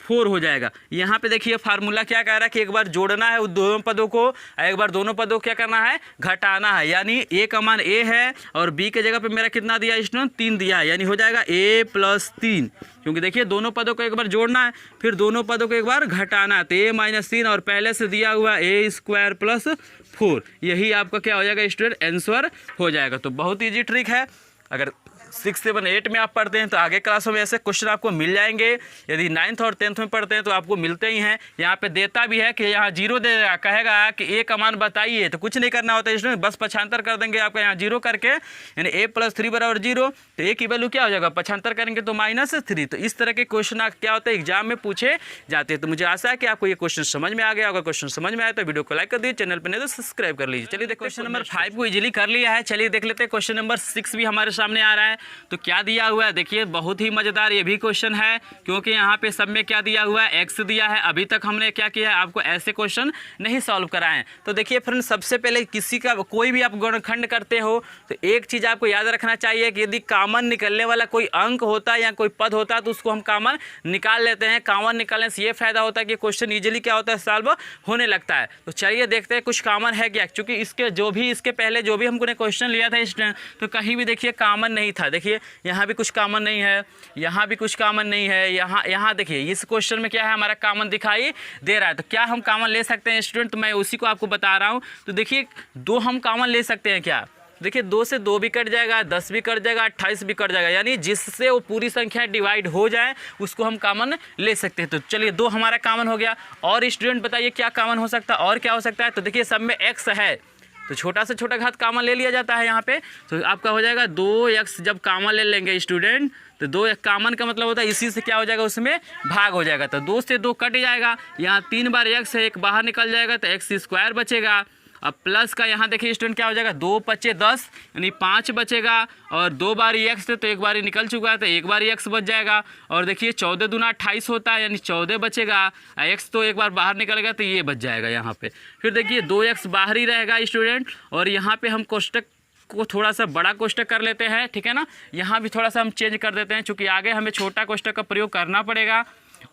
4 हो जाएगा। यहाँ पे देखिए फार्मूला क्या कह रहा है कि एक बार जोड़ना है उन दोनों पदों को, एक बार दोनों पदों को क्या करना है घटाना है, यानी ए का मान ए है और बी के जगह पे मेरा कितना दिया स्टूडेंट 3 दिया है, यानी हो जाएगा ए प्लस 3, क्योंकि देखिए दोनों पदों को एक बार जोड़ना है फिर दोनों पदों को एक बार घटाना है, तो ए माइनस 3 और पहले से दिया हुआ ए स्क्वायर प्लस 4, यही आपका क्या हो जाएगा स्टूडेंट आंसर हो जाएगा। तो बहुत ईजी ट्रिक है, अगर 6, 7, 8 में आप पढ़ते हैं तो आगे क्लासों में ऐसे क्वेश्चन आपको मिल जाएंगे। यदि 9th और 10th में पढ़ते हैं तो आपको मिलते ही हैं। यहाँ पे देता भी है कि यहाँ 0 दे देगा, कहेगा कि ए का मान बताइए, तो कुछ नहीं करना होता है इसमें, बस पक्षांतर कर देंगे आपका यहाँ 0 करके, यानी ए प्लस 3 बराबर 0, तो ए की वैल्यू क्या हो जाएगा पक्षांतर करेंगे तो -3। तो इस तरह के क्वेश्चन क्या होता है एग्जाम में पूछे जाते हैं। तो मुझे आशा है कि आपको ये क्वेश्चन समझ में आ गया। अगर क्वेश्चन समझ में आया तो वीडियो को लाइक कर दीजिए, चैनल पर नहीं तो सब्सक्राइब कर लीजिए। चलिए देखो क्वेश्चन नंबर 5 को इजीली कर लिया है, चलिए देख लेते हैं क्वेश्चन नंबर 6 भी हमारे सामने आ रहा है। तो क्या दिया हुआ है देखिए, बहुत ही मजेदार ये भी क्वेश्चन है, क्योंकि यहाँ पे सब में क्या दिया हुआ है एक्स दिया है। अभी तक हमने क्या किया है आपको ऐसे क्वेश्चन नहीं सॉल्व कराए हैं। तो देखिए फ्रेंड्स, सबसे पहले किसी का कोई भी आप गुणनखंड करते हो तो एक चीज़ आपको याद रखना चाहिए कि यदि कॉमन निकलने वाला कोई अंक होता है या कोई पद होता है तो उसको हम कॉमन निकाल लेते हैं। कॉमन निकालने से ये फायदा होता है कि क्वेश्चन इजीली क्या होता है सॉल्व होने लगता है। तो चलिए देखते हैं कुछ कॉमन है क्या, क्योंकि इसके पहले जो भी हमने क्वेश्चन लिया था तो कहीं भी देखिए कॉमन नहीं था। देखिए यहाँ भी कुछ कॉमन नहीं है, यहाँ भी कुछ कॉमन नहीं है, यहाँ देखिए इस क्वेश्चन में क्या है हमारा कॉमन दिखाई दे रहा है। तो क्या हम कॉमन ले सकते हैं स्टूडेंट, तो मैं उसी को आपको बता रहा हूँ। तो देखिए 2 हम कॉमन ले सकते हैं क्या, देखिए 2 से 2 भी कट जाएगा, 10 भी कट जाएगा, 28 भी कट जाएगा, यानी जिससे वो पूरी संख्या डिवाइड हो जाए उसको हम कॉमन ले सकते हैं। तो चलिए 2 हमारा कॉमन हो गया। और स्टूडेंट बताइए क्या कॉमन हो सकता है और क्या हो सकता है। तो देखिए सब में x है तो छोटा से छोटा घात कॉमन ले लिया जाता है यहाँ पे, तो आपका हो जाएगा 2x। जब कॉमन ले लेंगे स्टूडेंट तो 2 कॉमन का मतलब होता है इसी से क्या हो जाएगा उसमें भाग हो जाएगा, तो 2 से 2 कट जाएगा। यहाँ 3 बार x है, एक बाहर निकल जाएगा तो x स्क्वायर बचेगा। अब प्लस का यहाँ देखिए स्टूडेंट क्या हो जाएगा 2 × 5 = 10 यानी 5 बचेगा, और 2 बार x थे तो एक बार निकल चुका है तो एक बार x बच जाएगा। और देखिए 14 दूना 28 होता है यानी 14 बचेगा, x तो एक बार बाहर निकल गया तो ये बच जाएगा यहाँ पे। फिर देखिए 2x बाहर ही रहेगा स्टूडेंट, और यहाँ पे हम कोष्टक को थोड़ा सा बड़ा कोष्टक कर लेते हैं, ठीक है ना। यहाँ भी थोड़ा सा हम चेंज कर देते हैं क्योंकि आगे हमें छोटा कोष्टक का प्रयोग करना पड़ेगा।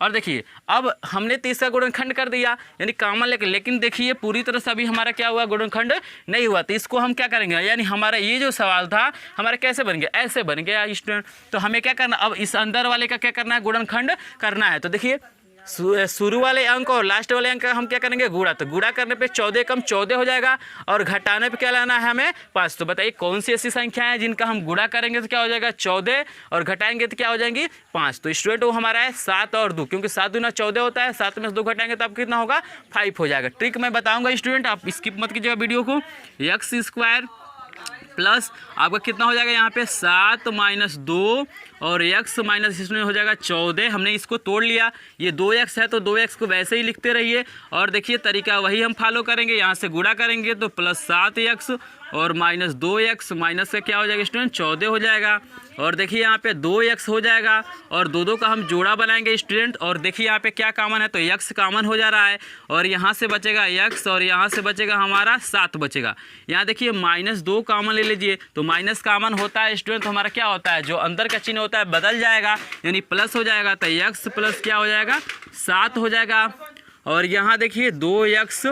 और देखिए अब हमने 30 का गुणनखंड कर दिया यानी कॉमन लेकिन देखिए पूरी तरह से अभी हमारा क्या हुआ गुणनखंड नहीं हुआ, तो इसको हम क्या करेंगे, यानी हमारा ये जो सवाल था हमारा कैसे बन गया, ऐसे बन गया स्टूडेंट। तो हमें क्या करना, अब इस अंदर वाले का क्या करना है गुणनखंड करना है। तो देखिए शुरू वाले अंक और लास्ट वाले अंक का हम क्या करेंगे गुणा, तो गुणा करने पे 14 कम 14 हो जाएगा, और घटाने पे क्या लाना है हमें 5। तो बताइए कौन सी ऐसी संख्या है जिनका हम गुणा करेंगे तो क्या हो जाएगा 14 और घटाएंगे तो क्या हो जाएंगी 5। तो स्टूडेंट वो हमारा है 7 और 2, क्योंकि 7 दूना 14 होता है, 7 में से 2 घटाएंगे तो आप कितना होगा 5 हो जाएगा। ट्रिक मैं बताऊँगा स्टूडेंट, आप स्किप मत कीजिएगा वीडियो को। x² प्लस आपका कितना हो जाएगा यहाँ पे 7 - 2 और x माइनस इसमें हो जाएगा 14। हमने इसको तोड़ लिया, ये 2x है तो 2x को वैसे ही लिखते रहिए, और देखिए तरीका वही हम फॉलो करेंगे। यहाँ से गुणा करेंगे तो +7x और -2x, माइनस से क्या हो जाएगा स्टूडेंट 14 हो जाएगा। और देखिए यहाँ पे 2x हो जाएगा और 2 का हम जोड़ा बनाएंगे स्टूडेंट, और देखिए यहाँ पे क्या कॉमन है तो x कॉमन हो जा रहा है, और यहाँ से बचेगा x और यहाँ से बचेगा हमारा 7 बचेगा। यहाँ देखिए -2 कॉमन ले लीजिए, तो माइनस कॉमन होता है स्टूडेंट, तो हमारा क्या होता है जो अंदर का चिन्ह होता है बदल जाएगा यानी प्लस हो जाएगा, तो x प्लस क्या हो जाएगा 7 हो जाएगा। और यहाँ देखिए 2x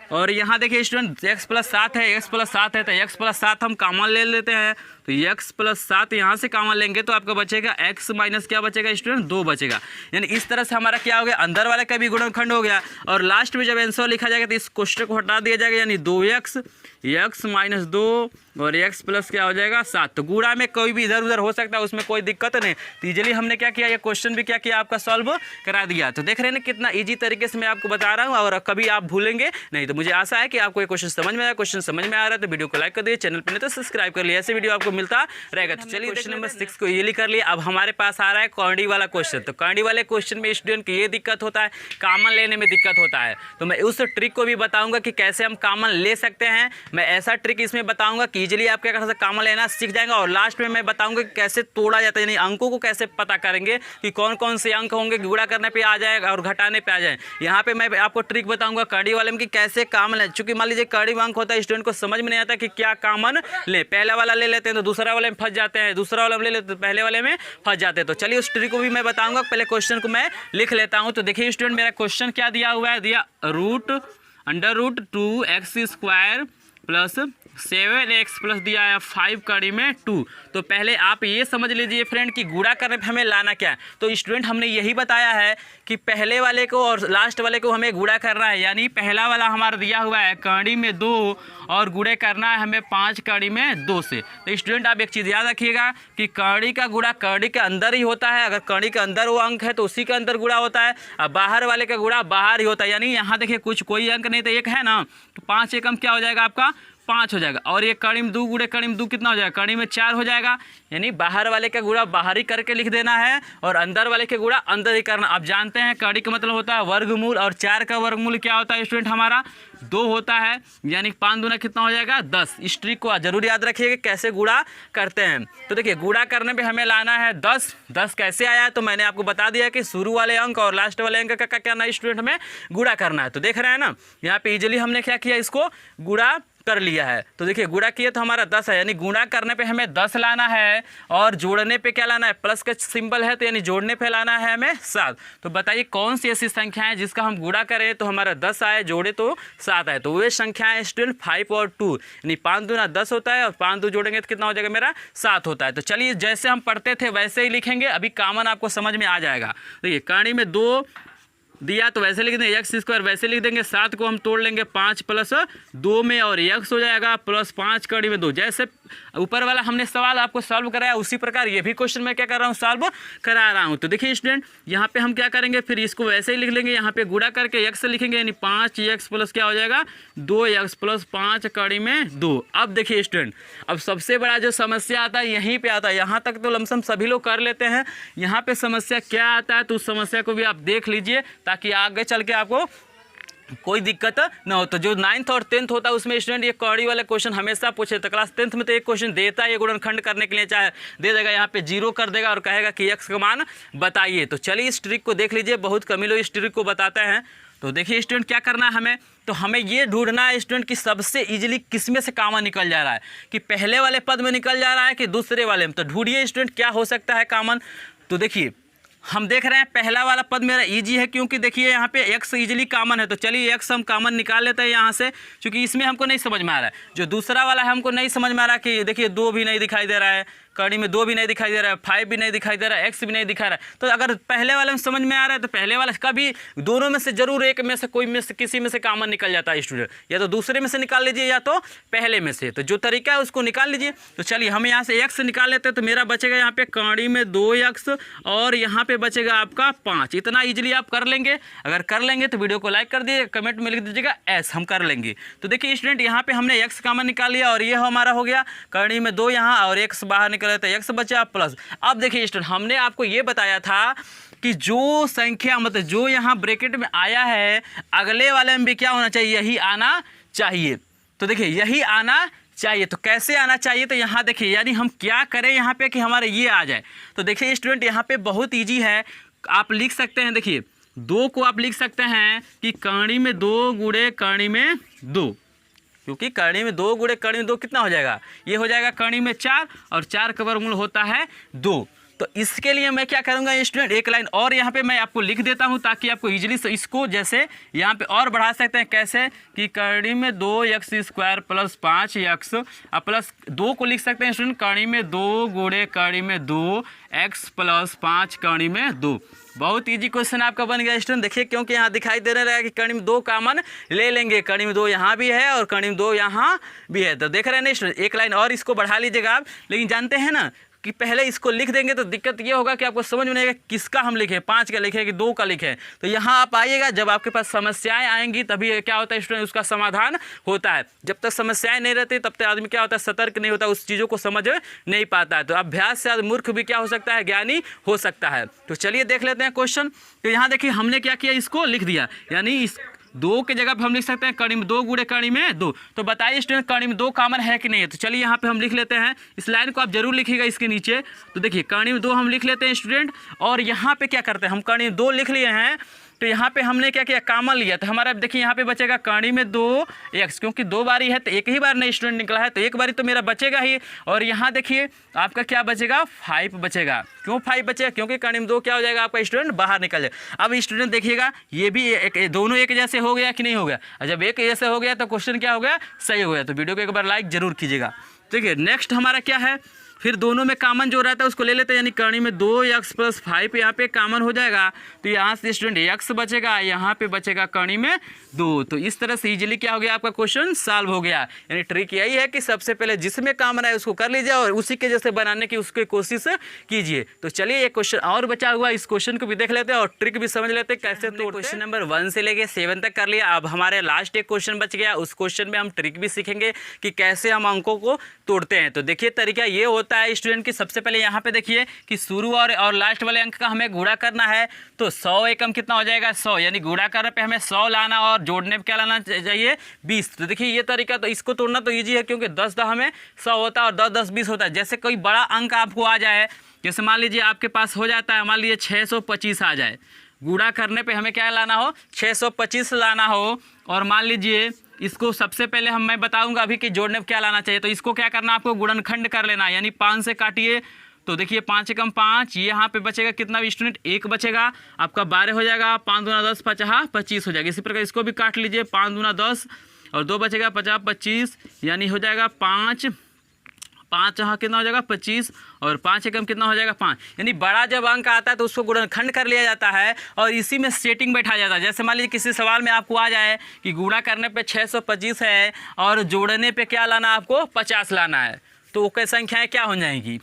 और यहाँ देखिए स्टूडेंट x + 7 है, x + 7 है तो x + 7 हम कॉमन ले लेते हैं, तो x प्लस 7 यहाँ से कॉमन लेंगे तो आपका बचेगा x माइनस क्या बचेगा स्टूडेंट 2 बचेगा। यानी इस तरह से हमारा क्या हो गया, अंदर वाले का भी गुणनखंड हो गया और लास्ट में जब आंसर लिखा जाएगा तो इस कोष्टक को हटा दिया जाएगा, यानी 2x x माइनस 2 और x प्लस क्या हो जाएगा 7। तो गुणा में कोई भी इधर उधर हो सकता है, उसमें कोई दिक्कत नहीं। तो इजीली हमने क्या किया, ये क्वेश्चन भी क्या किया आपका सॉल्व करा दिया। तो देख रहे हैं ना कितना इजी तरीके से मैं आपको बता रहा हूँ और कभी आप भूलेंगे नहीं। तो मुझे आशा है कि आपको ये क्वेश्चन समझ में आया। क्वेश्चन समझ में आ रहा है तो वीडियो को लाइक कर दिए, चैनल पर नहीं तो सब्सक्राइब कर लिए, ऐसे वीडियो आपको मिलता रहेगा। तो चलिए क्वेश्चन नंबर 6 को इजीली कर लिया। अब हमारे पास आ रहा है कॉर्डी वाला क्वेश्चन। तो कॉर्डी वाले क्वेश्चन में स्टूडेंट की ये दिक्कत होता है, कॉमन लेने में दिक्कत होता है। तो मैं उस ट्रिक को भी बताऊंगा कि कैसे हम कॉमन ले सकते हैं। मैं ऐसा ट्रिक इसमें बताऊंगा कि इजीली आप क्या कर सकते हैं, कॉमन लेना सीख जाएंगे। और लास्ट में मैं बताऊंगा कि कैसे तोड़ा जाता है, यानी अंकों को कैसे पता करेंगे कि कौन कौन से अंक होंगे गुणा करने पे आ जाएगा और घटाने पे आ जाए। यहाँ पे मैं आपको ट्रिक बताऊंगा कॉर्डी वाले में कि कैसे कॉमन ले। चूंकि मान लीजिए कॉर्डी में अंक होता है, स्टूडेंट को समझ में नहीं आता कि क्या कॉमन ले, पहला वाला ले लेते हैं तो दूसरा वाले में फंस जाते हैं, दूसरा वाला ले लेते तो पहले वाले में फंस जाते हैं। तो चलिए उस ट्रिक को भी मैं बताऊंगा। पहले क्वेश्चन को मैं लिख लेता हूँ। तो देखिए स्टूडेंट मेरा क्वेश्चन क्या दिया हुआ है, दिया √2x² प्लस 7x प्लस दिया है 5 कड़ी में 2। तो पहले आप ये समझ लीजिए फ्रेंड कि गुणा करने पे हमें लाना क्या है। तो स्टूडेंट हमने यही बताया है कि पहले वाले को और लास्ट वाले को हमें गुणा करना है। यानी पहला वाला हमारा दिया हुआ है कड़ी में 2 और गुणे करना है हमें 5 कड़ी में 2 से। तो स्टूडेंट आप एक चीज़ याद रखिएगा कि कड़ी का गुणा कड़ी के अंदर ही होता है। अगर कड़ी के अंदर वो अंक है तो उसी के अंदर गुणा होता है, और बाहर वाले का गुणा बाहर ही होता है। यानी यहाँ देखिए कुछ कोई अंक नहीं तो एक है ना, तो 5 एकम क्या हो जाएगा आपका 5 हो जाएगा। और ये कड़ी में 2 गुणे कड़ी में 2 कितना हो जाएगा, कड़ी में 4 हो जाएगा। यानी बाहर वाले का गुणा बाहर ही करके लिख देना है और अंदर वाले के गुणा अंदर ही करना। आप जानते हैं कड़ी का मतलब होता है वर्गमूल, और 4 का वर्गमूल क्या होता है स्टूडेंट हमारा 2 होता है। यानी 5 दूना कितना हो जाएगा 10। इस ट्रिक को जरूर याद रखिएगा कैसे गुणा करते हैं। तो देखिए गुणा करने पे हमें लाना है 10 कैसे आया, तो मैंने आपको बता दिया कि शुरू वाले अंक और लास्ट वाले अंक का क्या करना है स्टूडेंट, हमें गुणा करना है। तो देख रहे हैं ना यहाँ पे इजीली हमने क्या किया, इसको गुणा कर लिया है। तो देखिए गुणा किया तो हमारा 10 है, यानी गुणा करने पे हमें 10 लाना है और जोड़ने पे क्या लाना है, प्लस का सिंबल है तो यानी जोड़ने पे लाना है हमें 7। तो बताइए कौन सी ऐसी संख्या है जिसका हम गुणा करें तो हमारा 10 आए, जोड़े तो 7 आए। तो वे संख्याएं स्टूडेंट 5 और 2, यानी 5 दूना 10 होता है और 5 2 जोड़ेंगे तो कितना हो जाएगा मेरा 7 होता है। तो चलिए जैसे हम पढ़ते थे वैसे ही लिखेंगे, अभी कॉमन आपको समझ में आ जाएगा। देखिए कड़ी में 2 दिया तो वैसे लिख देंगे x² वैसे लिख देंगे, 7 को हम तोड़ लेंगे 5 प्लस 2 में और x हो जाएगा प्लस 5 कड़ी में 2। जैसे ऊपर वाला हमने सवाल आपको सॉल्व कराया उसी प्रकार ये भी क्वेश्चन मैं क्या कर रहा हूँ, सॉल्व करा रहा हूँ। तो देखिए स्टूडेंट यहाँ पे हम क्या करेंगे, फिर इसको वैसे ही लिख लेंगे, यहाँ पे गुणा करके x से लिखेंगे, यानी 5x प्लस क्या हो जाएगा 2x प्लस 5 कड़ी में 2। अब देखिए स्टूडेंट अब सबसे बड़ा जो समस्या आता है यहीं पे आता है। यहाँ तक तो लमसम सभी लोग कर लेते हैं, यहाँ पे समस्या क्या आता है तो उस समस्या को भी आप देख लीजिए ताकि आगे चल के आपको कोई दिक्कत ना हो। तो जो 9th और 10th होता है उसमें स्टूडेंट ये कॉर्डी वाले क्वेश्चन हमेशा पूछे। तो क्लास 10th में तो एक क्वेश्चन देता है ये गुणनखंड करने के लिए, चाहे दे देगा यहाँ पे 0 कर देगा और कहेगा कि x का मान बताइए। तो चलिए इस ट्रिक को देख लीजिए, बहुत कमी लोग इस ट्रिक को बताते हैं। तो देखिए स्टूडेंट क्या करना है हमें, तो हमें ये ढूंढना है स्टूडेंट कि सबसे इजीली किस में से कॉमन निकल जा रहा है, कि पहले वाले पद में निकल जा रहा है कि दूसरे वाले में। तो ढूंढिए स्टूडेंट क्या हो सकता है कॉमन। तो देखिए हम देख रहे हैं पहला वाला पद मेरा इजी है क्योंकि देखिए यहाँ पे x इजीली कॉमन है। तो चलिए x हम कॉमन निकाल लेते हैं यहाँ से, क्योंकि इसमें हमको नहीं समझ में आ रहा है। जो दूसरा वाला है हमको नहीं समझ में आ रहा कि देखिए 2 भी नहीं दिखाई दे रहा है, कड़ी में 2 भी नहीं दिखाई दे रहा है, 5 भी नहीं दिखाई दे रहा है, x भी नहीं दिखा रहा है। तो अगर पहले वाले में समझ में आ रहा है तो पहले वाला कभी दोनों में से जरूर एक में से कोई में से किसी में से कॉमन निकल जाता है स्टूडेंट, या तो दूसरे में से निकाल लीजिए या तो पहले में से। तो जो तरीका है उसको निकाल लीजिए। तो चलिए हम यहाँ से x निकाल लेते हैं, तो मेरा बचेगा यहाँ पे कड़ी में 2x और यहाँ पे बचेगा आपका 5। इतना ईजिली आप कर लेंगे। अगर कर लेंगे तो वीडियो को लाइक कर दीजिए, कमेंट में लिख दीजिएगा S, हम कर लेंगे। तो देखिए स्टूडेंट यहाँ पे हमने x कॉमन निकाल लिया और ये हमारा हो गया कड़ी में 2 यहाँ और x बाहर निकले तो x बचा प्लस। अब देखिए स्टूडेंट हमने आपको ये बताया था कि जो संख्या मतलब जो यहाँ ब्रैकेट में आया है अगले वाले में भी क्या होना चाहिए, यही आना चाहिए। तो देखिए यही आना चाहिए। तो कैसे आना चाहिए, तो यहाँ देखिए यानी हम क्या करें यहाँ पे कि हमारे ये आ जाए। तो देखिए स्टूडेंट यहाँ पे बहुत ईजी है, आप लिख सकते हैं। देखिए 2 को आप लिख सकते हैं कि कड़ी में 2 गुणे कड़ी में 2, क्योंकि कड़ी में 2 गुणे कड़ी में 2 कितना हो जाएगा, ये हो जाएगा कड़ी में 4 और 4 का वर्गमूल होता है 2। तो इसके लिए मैं क्या करूँगा स्टूडेंट, एक लाइन और यहाँ पे मैं आपको लिख देता हूँ ताकि आपको ईजिली इसको जैसे यहाँ पे और बढ़ा सकते हैं। कैसे कि कड़ी में 2x² प्लस 5x और प्लस 2 को लिख सकते हैं स्टूडेंट कड़ी में 2 गुणे कड़ी में 2x प्लस 5 कड़ी में 2। बहुत इजी क्वेश्चन आपका बन गया स्टूडेंट। देखिए क्योंकि यहाँ दिखाई दे रहा है कि कड़ी में 2 कॉमन ले लेंगे, कड़ी में 2 यहाँ भी है और कड़ी में 2 यहाँ भी है। तो देख रहे हैं ना स्टूडेंट, एक लाइन और इसको बढ़ा लीजिएगा आप। लेकिन जानते हैं ना कि पहले इसको लिख देंगे तो दिक्कत ये होगा कि आपको समझ में नहीं आएगा किसका हम लिखें, 5 का लिखें कि 2 का लिखें। तो यहाँ आप आइएगा, जब आपके पास समस्याएं आएंगी तभी क्या होता है स्टूडेंट, उसका समाधान होता है। जब तक समस्याएं नहीं रहती तब तक आदमी क्या होता है, सतर्क नहीं होता, उस चीज़ों को समझ नहीं पाता है। तो अभ्यास से मूर्ख भी क्या हो सकता है, ज्ञानी हो सकता है। तो चलिए देख लेते हैं क्वेश्चन। तो यहाँ देखिए हमने क्या किया, इसको लिख दिया, यानी इस 2 के जगह पे हम लिख सकते हैं कड़ी में 2 गुणे कड़ी में 2। तो बताइए स्टूडेंट कड़ी में 2 कॉमन है कि नहीं है। तो चलिए यहाँ पे हम लिख लेते हैं, इस लाइन को आप जरूर लिखिएगा इसके नीचे। तो देखिए कड़ी में 2 हम लिख लेते हैं स्टूडेंट, और यहाँ पे क्या करते हैं, हम कड़ी में 2 लिख लिए हैं। तो यहाँ पे हमने क्या किया, कॉमन लिया। तो हमारा देखिए यहाँ पे बचेगा कड़ी में 2x, क्योंकि 2 बारी है तो एक ही बार नहीं स्टूडेंट निकला है, तो एक बारी तो मेरा बचेगा ही। और यहाँ देखिए आपका क्या बचेगा, 5 बचेगा। क्यों 5 बचेगा, क्योंकि कड़ी में 2 क्या हो जाएगा आपका स्टूडेंट, बाहर निकल जाए। अब स्टूडेंट देखिएगा ये भी दोनों एक जैसे हो गया कि नहीं हो गया। और जब एक जैसे हो गया तो क्वेश्चन क्या हो गया, सही हो गया। तो वीडियो को एक बार लाइक जरूर कीजिएगा। ठीक है, नेक्स्ट हमारा क्या है, फिर दोनों में कॉमन जो रहता है उसको ले लेते हैं, यानी कड़ी में 2x प्लस 5 यहाँ पे कॉमन हो जाएगा। तो यहाँ से स्टूडेंट x बचेगा, यहाँ पे बचेगा कड़ी में 2। तो इस तरह से इजीली क्या हो गया, आपका क्वेश्चन सॉल्व हो गया। यानी ट्रिक यही है कि सबसे पहले जिसमें कॉमन है उसको कर लीजिए और उसी के जैसे बनाने की उसकी कोशिश कीजिए। तो चलिए एक क्वेश्चन और बचा हुआ, इस क्वेश्चन को भी देख लेते हैं और ट्रिक भी समझ लेते हैं कैसे। तो क्वेश्चन नंबर 1 से लेके 7 तक कर लिया। अब हमारे लास्ट एक क्वेश्चन बच गया, उस क्वेश्चन में हम ट्रिक भी सीखेंगे कि कैसे हम अंकों को तोड़ते हैं। तो देखिए तरीका ये होता है स्टूडेंट की, सबसे पहले यहाँ पे देखिए कि शुरू और लास्ट वाले अंक का हमें गुणा करना है। तो 100 एकम कितना हो जाएगा, 100, यानी गुणा करने पे हमें 100 लाना और जोड़ने पे क्या लाना चाहिए, 20। तो देखिए ये तरीका, तो इसको तोड़ना तो ईजी है क्योंकि 10 10 हमें 100 होता है और 10 10 20 होता है। जैसे कोई बड़ा अंक आपको आ जाए, जैसे मान लीजिए आपके पास हो जाता है, मान लीजिए 625 आ जाए, गुणा करने पे हमें क्या लाना हो, 625 लाना हो। और मान लीजिए इसको सबसे पहले मैं बताऊंगा अभी कि जोड़ने पे क्या लाना चाहिए। तो इसको क्या करना, आपको गुणनखंड कर लेना, यानी 5 से काटिए। तो देखिए 5 एकम 5, ये यहाँ पे बचेगा कितना भी स्टूडेंट, 1 बचेगा, आपका 12 हो जाएगा, 5 दूना 10, 50 25 हो जाएगा। इसी प्रकार इसको भी काट लीजिए, 5 दूना 10 और 2 बचेगा 50 25, यानी हो जाएगा 5 यहाँ कितना हो जाएगा 25 और 5 एकम कितना हो जाएगा 5। यानी बड़ा जब अंक आता है तो उसको गुणनखंड कर लिया जाता है और इसी में सेटिंग बैठा जाता है। जैसे मान लीजिए किसी सवाल में आपको आ जाए कि गुणा करने पे 625 है और जोड़ने पे क्या लाना, आपको 50 लाना है, तो वो कई संख्याएँ क्या हो जाएंगी,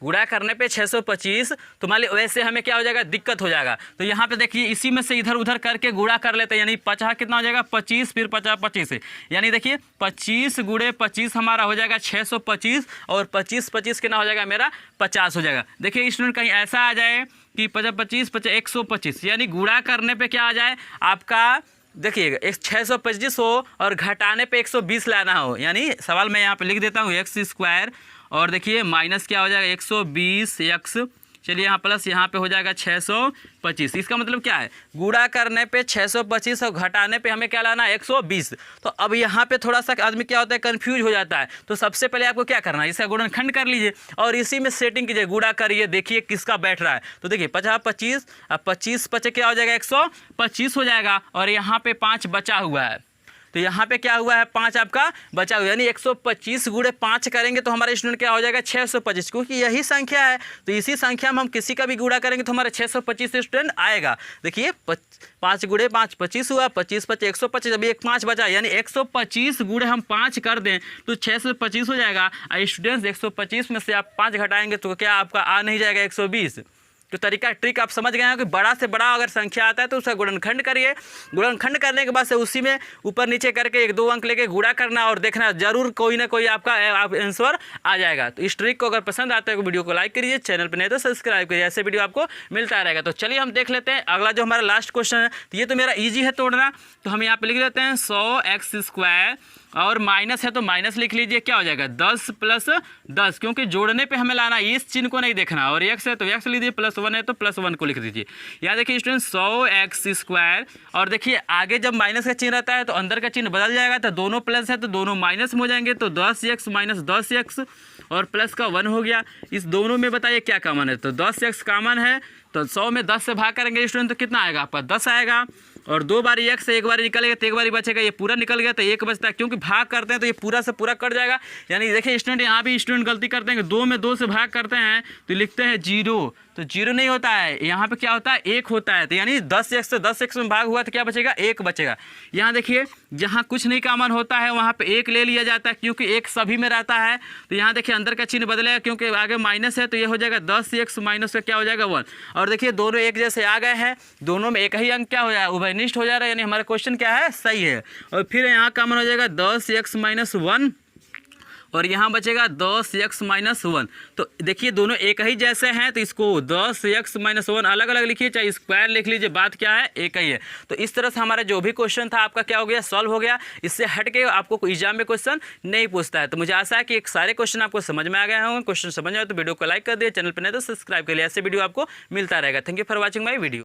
गुणा करने पे 625, तो मान लीजिए वैसे हमें क्या हो जाएगा, दिक्कत हो जाएगा। तो यहाँ पे देखिए इसी में से इधर उधर करके गुणा कर लेते हैं, यानी 50 कितना हो जाएगा 25, फिर 50 25 है, यानी देखिए 25 गुणे 25 हमारा हो जाएगा 625 और 25 25 कितना हो जाएगा मेरा 50 हो जाएगा। देखिए स्टूडेंट कहीं ऐसा आ जाए कि 50 25 125, यानी गुणा करने पर क्या आ जाए आपका, देखिएगा 625 हो और घटाने पे 120 लाना हो। यानी सवाल मैं यहाँ पे लिख देता हूँ x² और देखिए माइनस क्या हो जाएगा 120x, चलिए यहाँ प्लस यहाँ पे हो जाएगा 625। इसका मतलब क्या है, गुणा करने पे 625 और घटाने पे हमें क्या लाना है 120। तो अब यहाँ पे थोड़ा सा आदमी क्या होता है, कन्फ्यूज हो जाता है। तो सबसे पहले आपको क्या करना है, इसका गुणनखंड कर लीजिए और इसी में सेटिंग कीजिए, गुणा करिए, देखिए किसका बैठ रहा है। तो देखिए 50 25, अब 25 25 क्या हो जाएगा 125 हो जाएगा और यहाँ पे 5 बचा हुआ है। तो यहाँ पे क्या हुआ है, 5 आपका बचा हुआ, यानी 125 गुणे 5 करेंगे तो हमारे स्टूडेंट क्या हो जाएगा 625, क्योंकि यही संख्या है। तो इसी संख्या में हम किसी का भी गुणा करेंगे तो हमारे 625 स्टूडेंट आएगा। देखिए 5 गुणे 5 25 हुआ, 25 25 125, अभी एक 5 बचा, यानी 125 गुणे हम 5 कर दें तो 625 हो जाएगा। स्टूडेंट्स 125 में से आप 5 घटाएंगे तो क्या आपका आ नहीं जाएगा 120। तो तरीका ट्रिक आप समझ गए हैं कि बड़ा से बड़ा अगर संख्या आता है तो उसका गुणनखंड करिए, गुणनखंड करने के बाद से उसी में ऊपर नीचे करके 1 2 अंक लेके गुणा करना और देखना, जरूर कोई ना कोई आपका आंसर आ जाएगा। तो इस ट्रिक को अगर पसंद आता है तो वीडियो को लाइक करिए, चैनल पर नहीं तो सब्सक्राइब करिए, ऐसे वीडियो आपको मिलता रहेगा। तो चलिए हम देख लेते हैं अगला जो हमारा लास्ट क्वेश्चन है। तो ये तो मेरा ईजी है तोड़ना, तो हम यहाँ पे लिख देते हैं 100x² और माइनस है तो माइनस लिख लीजिए, क्या हो जाएगा 10 प्लस 10, क्योंकि जोड़ने पे हमें लाना, इस चिन्ह को नहीं देखना, और x है तो x लीजिए, +1 है तो +1 को लिख दीजिए। यहाँ देखिए स्टूडेंट 100x² और देखिए आगे जब माइनस का चिन्ह रहता है तो अंदर का चिन्ह बदल जाएगा, तो दोनों प्लस है तो दोनों माइनस में हो जाएंगे, तो 10x - 10x और प्लस का 1 हो गया। इस दोनों में बताइए क्या कॉमन है, तो 10x कॉमन है, तो 100 में 10 से भाग करेंगे स्टूडेंट तो कितना आएगा आपका 10 आएगा। और 2 बार x से 1 बार निकलेगा तो 1 बार बचेगा, ये पूरा निकल गया तो 1 बचता है, क्योंकि भाग करते हैं तो ये पूरा से पूरा कट जाएगा। यानी देखिए स्टूडेंट यहाँ भी स्टूडेंट गलती करते हैं कि 2 में 2 से भाग करते हैं तो लिखते हैं 0, तो 0 नहीं होता है, यहाँ पे क्या होता है 1 होता है। तो यानी 10x से 10x में भाग हुआ तो क्या बचेगा 1 बचेगा। यहाँ देखिए जहाँ कुछ नहीं कॉमन होता है वहाँ पे 1 ले लिया जाता है, क्योंकि 1 सभी में रहता है। तो यहाँ देखिए अंदर का चिन्ह बदलेगा, क्योंकि आगे माइनस है तो ये हो जाएगा 10x माइनस का क्या हो जाएगा 1। और देखिए दोनों एक जैसे आ गए हैं, दोनों में एक ही अंक क्या हो जाएगा उभयनिष्ठ हो जा रहा है, यानी हमारा क्वेश्चन क्या है सही है। और फिर यहाँ कॉमन हो जाएगा 10x माइनस 1 और यहाँ बचेगा 10x माइनस 1। तो देखिए दोनों एक ही जैसे हैं तो इसको 10x माइनस 1 अलग अलग लिखिए, चाहे स्क्वायर लिख लीजिए, बात क्या है एक ही है। तो इस तरह से हमारा जो भी क्वेश्चन था आपका क्या हो गया सॉल्व हो गया। इससे हट के आपको एग्जाम में क्वेश्चन नहीं पूछता है। तो मुझे आशा है कि एक सारे क्वेश्चन आपको समझ में आ गए होंगे। क्वेश्चन समझ आए तो वीडियो को लाइक कर दिए, चैनल पर नहीं तो सब्सक्राइब कर लिया, ऐसे वीडियो आपको मिलता रहेगा। Thank you for watching my video.